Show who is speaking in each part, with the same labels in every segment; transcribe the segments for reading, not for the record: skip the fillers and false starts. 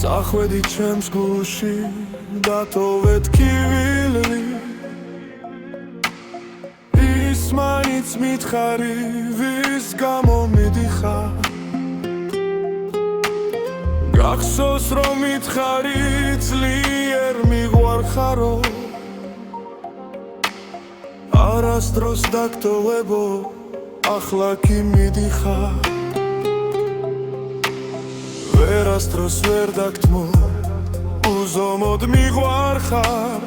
Speaker 1: წახვედი ჩემს გულში დატოვეთ კივილრი ის მაინც მითხარი ვის გამო მიდიხარ გახსოვს რომ მითხარი ძლიერ მიყვარხარო არასდროს დაგტოვებო ახლა კი მიდიხარ ვერასდროს ვერ დაგთმო უზომოდ მიყვარხარ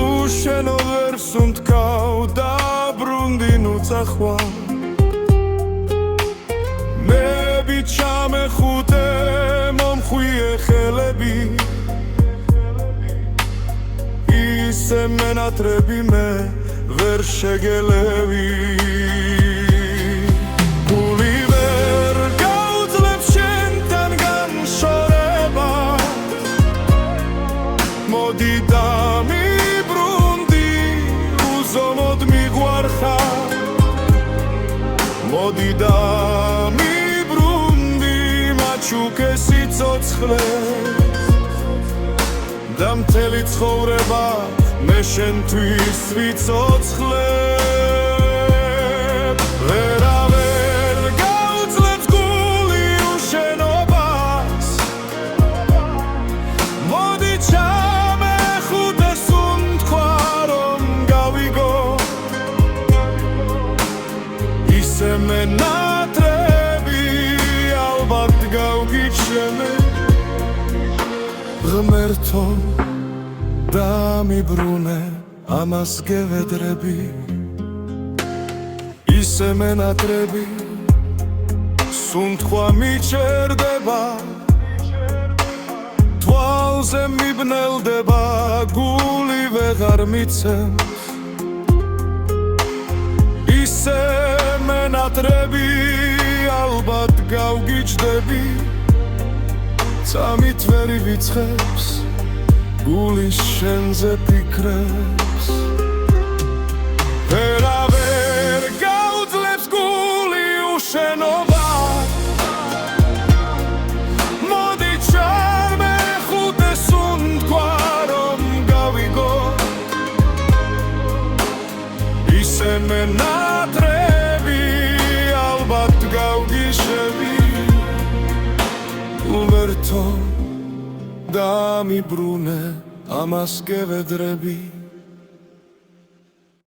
Speaker 1: უშენო ვერ სუნთქავ დაბრუნდი ნუ წახვალ მე ჩამეხუტე მომხვიე ხელები ისე მენატრები მე ვერ შეგელევი გული ვერ გაუძლებს შენთან განშორება მოდი დამიბრუნდი უზომოდ მიყვარხარ მოდი ჩუკე სიცოცხლეს და მთელი ცხოვრება მე შენთვის ვიცოცხლებ ვერავერ გაუძლებს გული უშენობას მოდი ჩამეხუტე სუნთქვა რომ გავიგო ისე ღმერთო დამიბრუნე ამას გევედრები ისე მენატრები სუნთქვა მიჩერდება თვალზე მიბნელდება გული ვეღარ მიცემს ისე მენატრები ალბათ გავგიჩდები სამით ვერი ვიცხებს გულის შენზე ფიქრებს ვერავერ გაუძლებს გული უშენობას მოდი ჩამეხუტე სუნთქვა რომ გავიგო ისე მენატრები ალბათ გავგიშები ვერთო დამიბრუნე ამას გევედრები